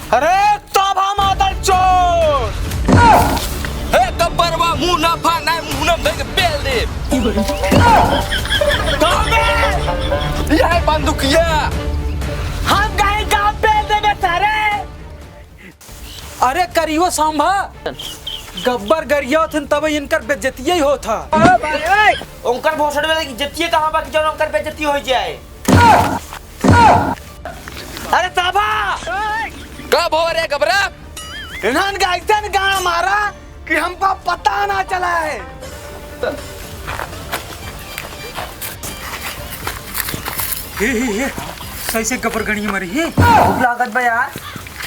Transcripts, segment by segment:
अरे तोबा मादर चोर! हे गब्बर वा मुंह ना फाना मुंह ना देख बेल दे। यह है बंदूकिया। हम कहीं का बेल देंगे सारे। अरे करियो सांभा गब्बर गरियो थे तब इनकर बेइज्जती ही होता। उनकर भोसड़ी वाले की इज्जती कहां बाकी जो उनकर बेइज्जती हो जाए। अरे ताबा कब हो रे गबरा? इन्होंने ऐसा गाना मारा कि हमको पता ना चला है। हे सही से गब्बर गणी मरी है। भूख लागत बा यार।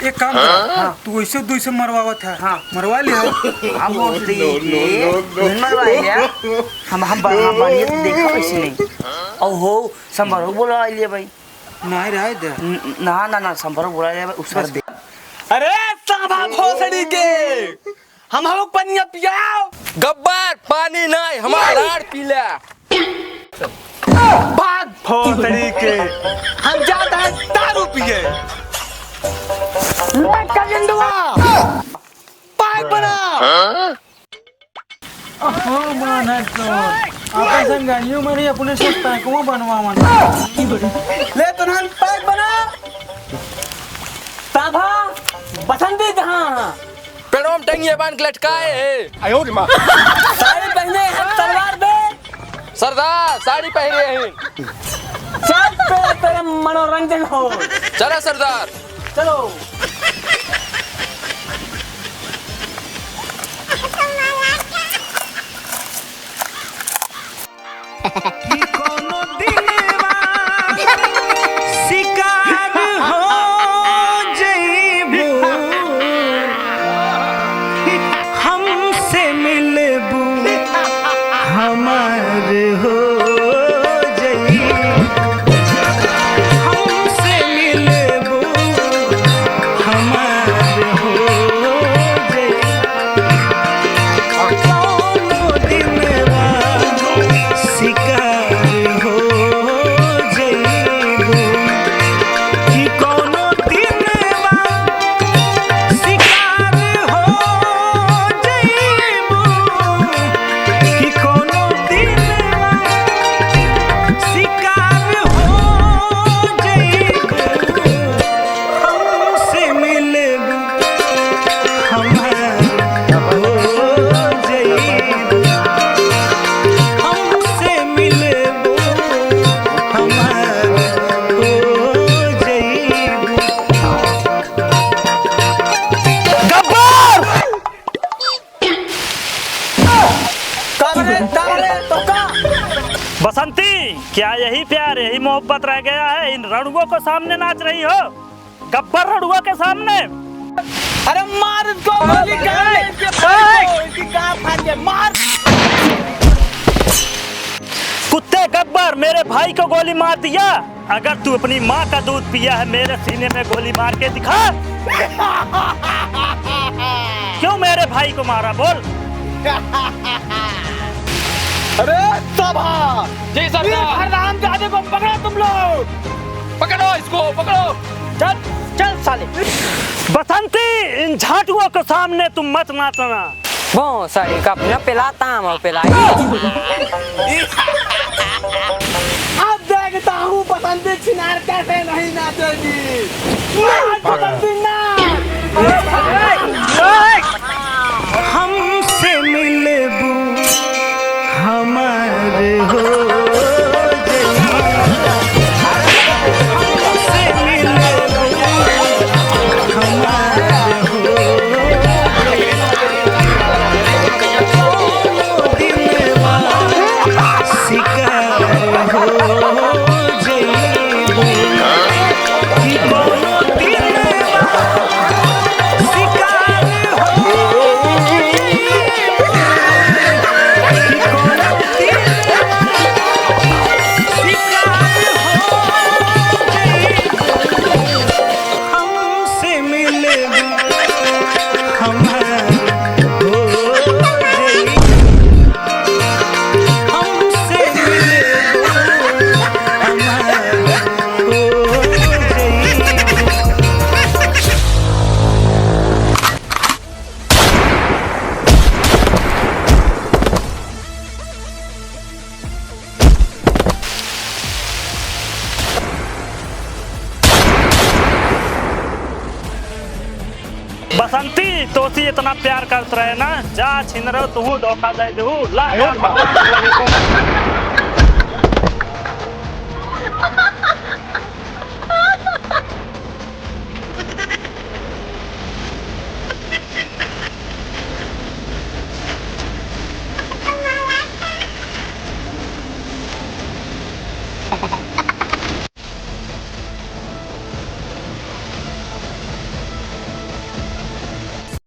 एक काम कर हाँ, तू ऐसे दो ऐसे मरवावा था हाँ मरवा लिया हम भोसड़ी के मरवाए यार। हम बढ़िया तो देखा वैसे नहीं। ओ हो संभरो बोला लिए भाई। नहीं रहा दे ना संभरो बोला लिए उस पर दे। अरे सांभा भोसड़ी के हम पनिया पियाओ। गब्बर पानी नहीं हमारा लाड़ पीला। भाग भोसड़ी के हम जाता है दारू पिए। पाइप बना माना तो आपन संगानियों मरी अपने से पैकों बनवा मना ले तो हम पाइप बना। ताभा बसंती कहाँ पेड़ों में टंगिए बांध के लटकाए है। आयो रे माँ साड़ी पहने हैं तलवार पे। सरदार साड़ी पहने हैं। चल पे तेरे मनोरंजन हो। चला सरदार चलो कोनो दिलवा शिकार हो जइबू हमसे मिलबू हमार हो जइबू हमसे मिलबू हमार हो जइबू कोनो दिलवा शिकार हो जइबू कि कोनो दिलवा शिकार हो जइबू कि कोनो दिलवा शिकार हो जइबू हमसे मिलबू हमार हो जइबू हमसे मिलबू हमार हो जइबू। गब्बर बसंती क्या यही प्यार यही मोहब्बत रह गया है? इन रणुओं को सामने नाच रही हो गब्बर रणुओं के सामने। अरे मार इसको गोली मार। कुत्ते गब्बर मेरे भाई को गोली मार दिया। अगर तू अपनी माँ का दूध पिया है मेरे सीने में गोली मार के दिखा। क्यों मेरे भाई को मारा बोल? अरे सभा जी सरदार हरामजादे को पकड़ो तुम लोग। पकड़ो इसको पकड़ो। चल चल साले। बसंती इन झाटुओं के सामने तुम मत नाचना। वो साले का अपना पिलाता हम पिलाई। अब देखता हूँ बसंती छिनार कैसे नहीं नाचेगी। बसंती ना हमसे मिलबू हमार हो हमसे मिलबू हमार हो दिलवा शिकार हो जइबू कि कोनो दिलवा शिकार हो हमसे मिलबू हमार हो बसंती तो सी इतना प्यार करत रहे ना जा छिन रहो तू धोखा दे दू ला